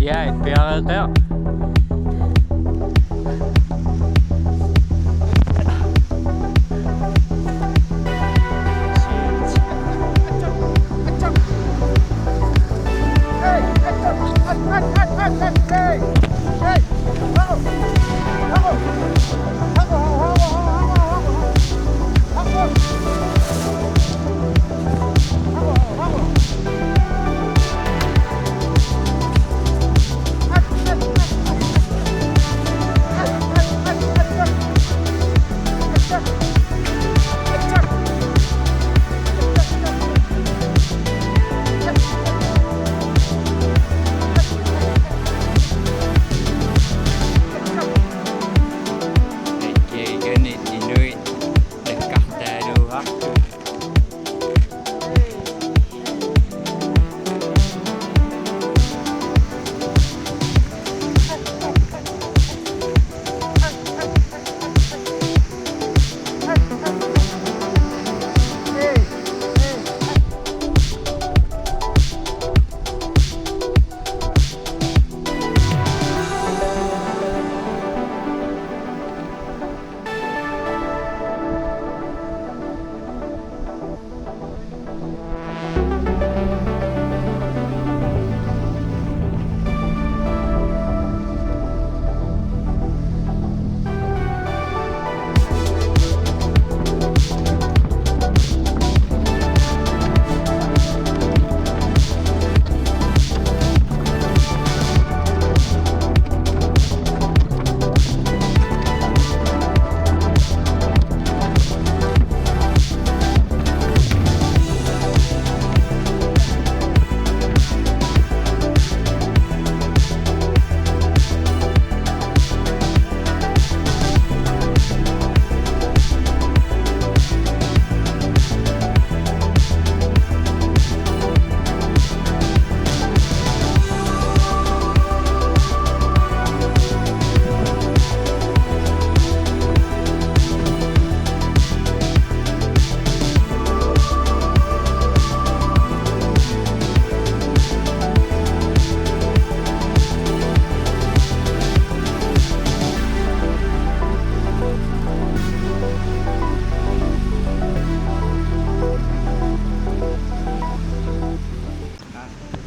Ja, Berger.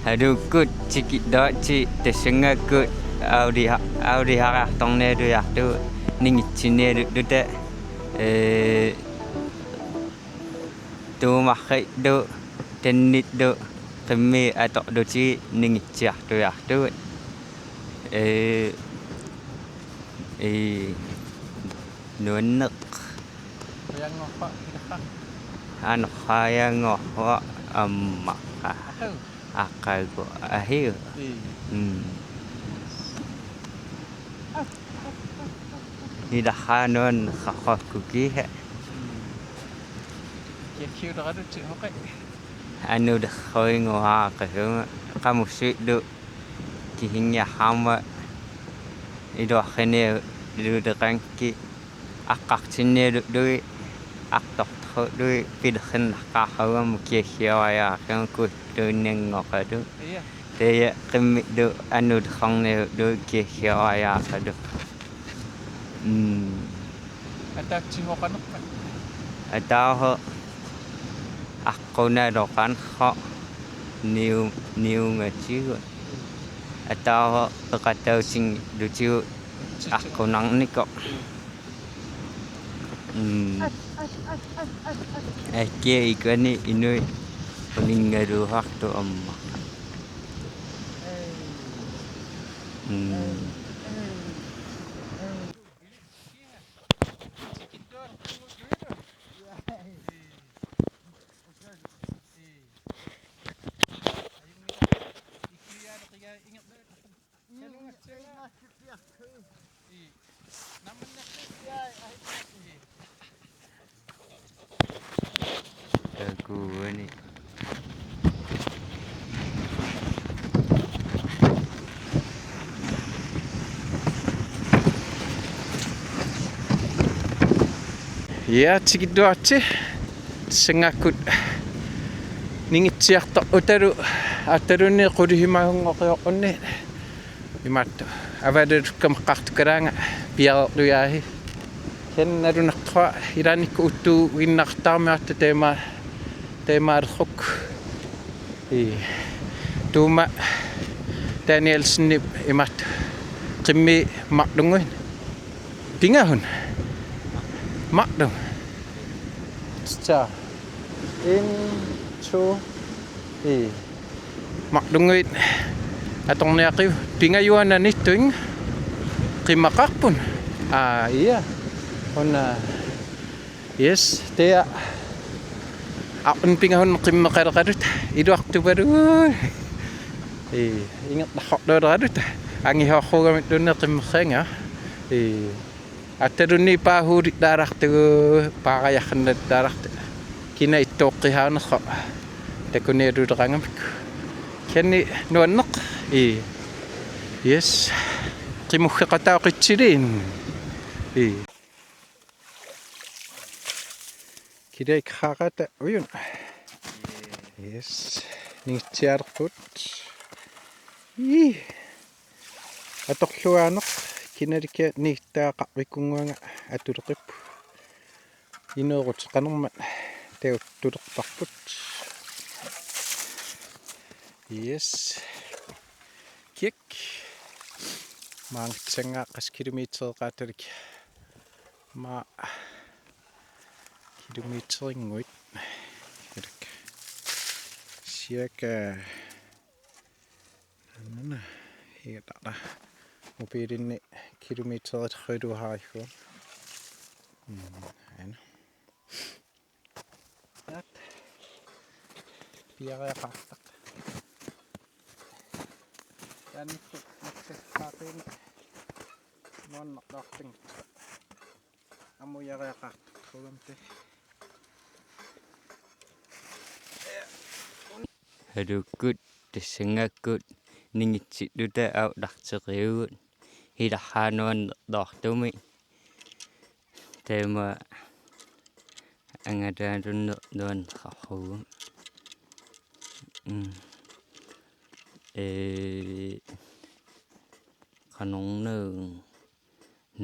Aduh kut cikit dot cik tersengat kut Audi harah tong ne tu ya tu ning cine tu tak tu makai tu tenit tu kemi atau tu cik ning ciah tu ya tu nunek yang ngapa anu kaya ngoh emak aku akal ko akhir ni dah hanon khakh kuki kiu dah ada cik hokai anu dah khoi ngoha ka kamu sik du kihingya hama ido khene du de kanki akak sine du ak tok tho du pidkhen ka hawam ki khiaya kan ku du neng ngok du iya te ya kemi du anu khong ne du ki khiaya ka du ada cik hokan atau aku na dokan kok new ngaji atau kata sing lucu aku nang ni kok Ake ikan ni ini peninggal waktu emak. Aku ni. Ya cik do ace sengakut ningit siak tok utaru ni qudi himang ngok ne imat avader kamqartukaranga piarluyahi kennarunaqqa iranik uttu winnartaarmiarta teemaarruk tuuma Danielsen imat qimmi maqlunguin pingahun maqlung tsa in chu maqlunguit atongniaqi pingayuana nittuing qimaqarpun iya ona yes tea apun pingahun qimmaqarqarut iduartuparu ingat naqorluararut angihoqqugamit tunne qimmeqanga attarunni paahuurit daarartu paaqayarnat daarartu kina ittoqqihaanaqqa takuneeruuteqangamik kenni nuanneq yes qimuggeqataoqitsiliin kidaik khaqata uyun yes ningitsiarput atorluaaneq kinalika niittaaqarvikunguanga atuleqippu ineerutеқанермат тауттулерпарпут yes кик маангтсангаа 1 километреқааталик ма километрингуит илак cirka nana hiatara mobilinni kilometeret røduhariffu ana at piareaqartaq tannikku maksaqaaqin nuannaqtaarting ammuyareaqartaq qulamte Hadukkut tassangaakkut ningitsitluta audarteqiugut hilarhaanuan dortumi taima angataalunne nuanqarrugum qanorneung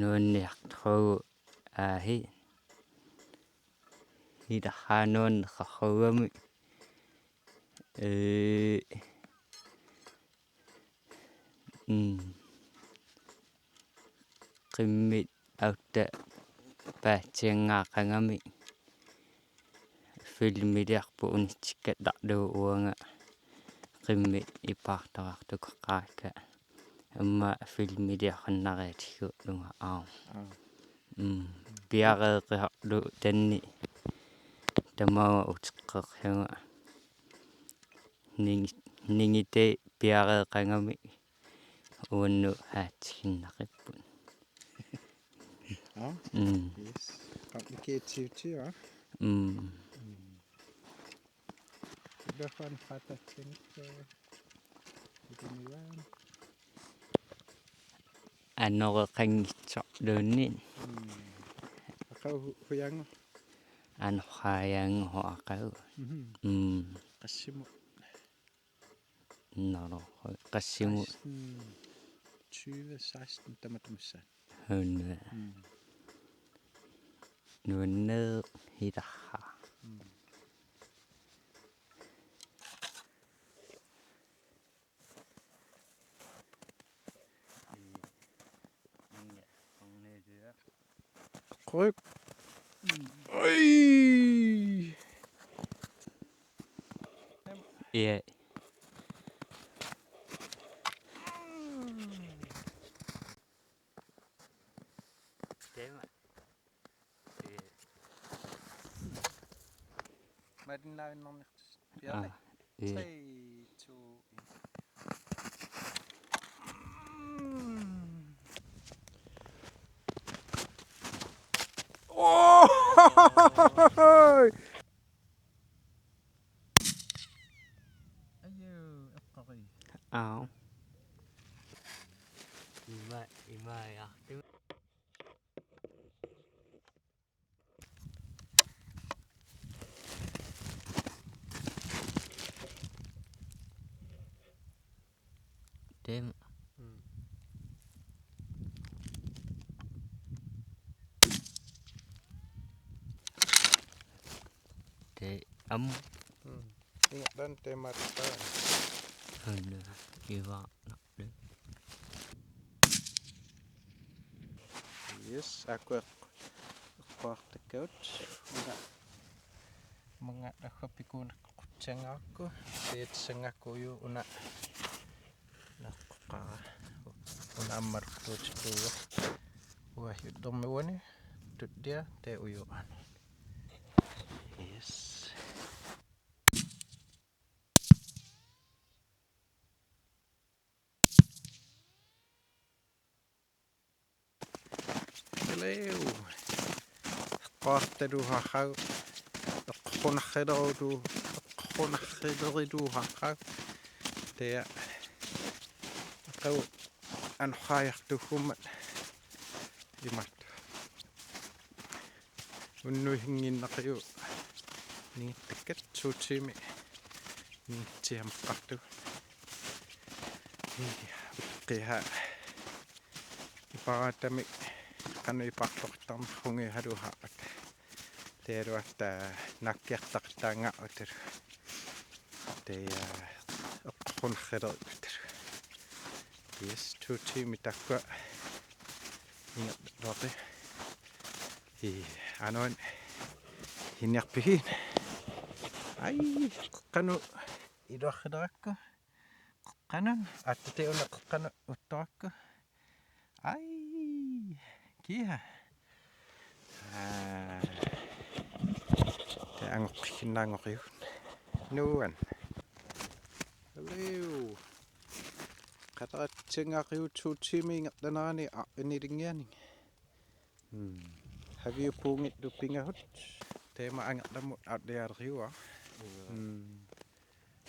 nuanniartrugu aahi hilarhaanuan qarrugami qimmit autta paatsiangaaqangami filmiliarpu unitsikkat darluu uanga qimmit ipaartarartukaqqaakka amma filmiliarrannariatigu lunga piareeqiharlu tanni tamauga uteqqeqhiuga ningite piareeqangami uannu haatsiginnaqippu yes complicated Dafan fatatsinit idiniwan anoreqanngitsorluunnin aqau huyango anorhaayaangu aqau qassimu naro qassimu 2016 tamatumsa hunna nuanneer hilarha Qrup oi ja madin lain nomor ja 3 2 Oh! Ayo, apa ini? Ao. Ima ya. Dem. Am Ingat dan tema kita. ada iwa nak de. Yes, aku the couch. Mga nakapikun kutsang ako. Tiit sang ako yung una. Nakaka. Una marto to. Wah, yung dumi wani. Tut dia te uyuan. Yes. Hello. Qahtadu hahaw. Qonakhidu hahaw. Te aku an khayaqtuhum imat. Unnu hingin nakayo. Ni tiket sutsimi. Ni tiam qattu. Ni qiha. Ipaatami kanu ipaqtoqtam hungi hadu haat. Teru at nakkiaqtaqtanga uter. Te qonakhidu uter. Yes, sutsimi takwa. Ingat rote. Anon hinakpihin. Ay, kanu idakhdakko. Kanan atte una kanu utakko. Ay, kiha. Te angok hinangok yun. Nuan. Hello. Kata tsengak yu tsutsimi ingat danani ini ringyani. Have you pungit du pingahut? Tema angat damut out there riwa.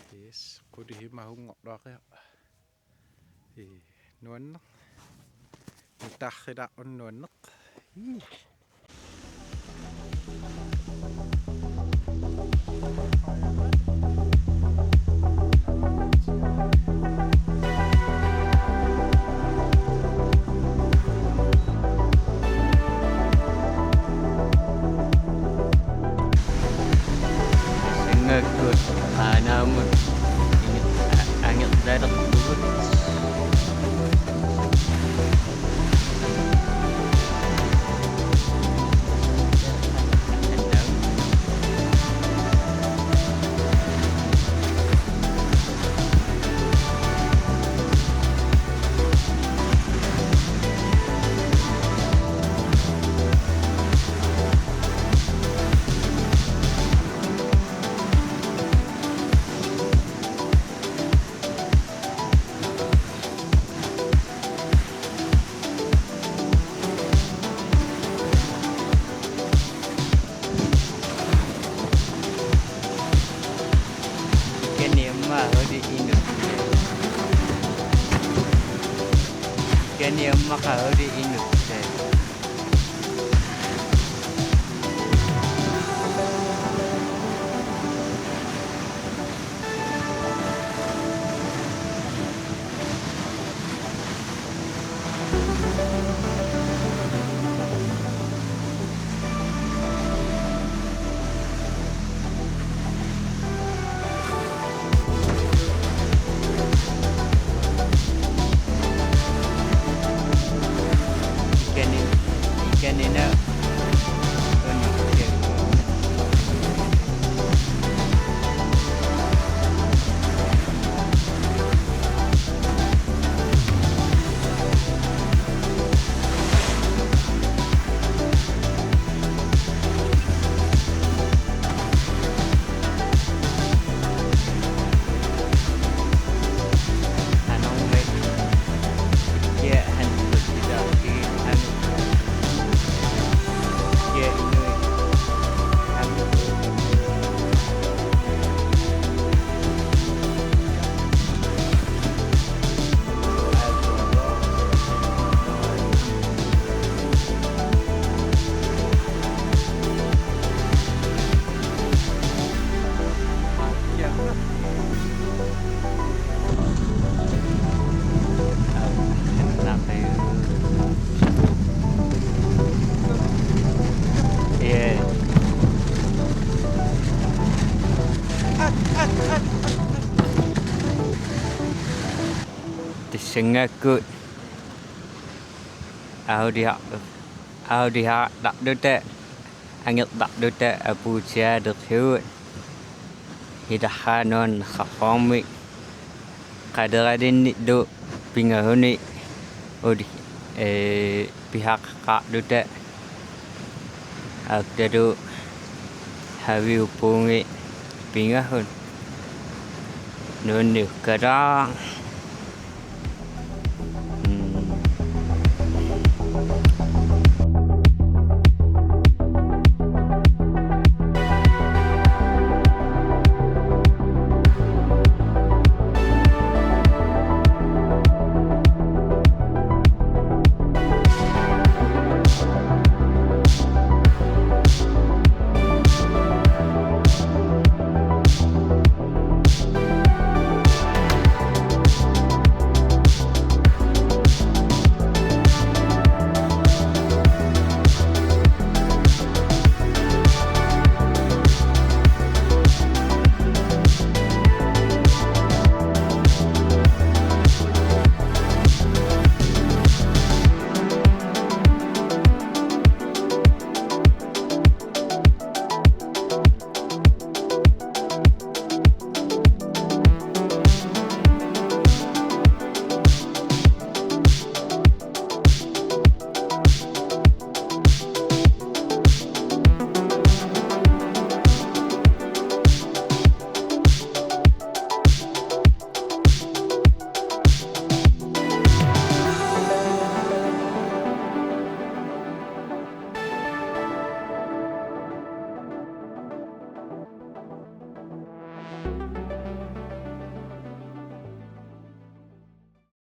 Yes, kudi himahung ngok dake. Nuan. Takhida on nuan. Sengakut namun ini angin dadak turut. Kan yang makau di induk. tisengakut Audi ha dak dute angit dak dute apu cia dekhiu hidahanon khafamik kadaradin do pingahuni odi pihak kak dute akdadu hawi upungi pingahun nunu kadang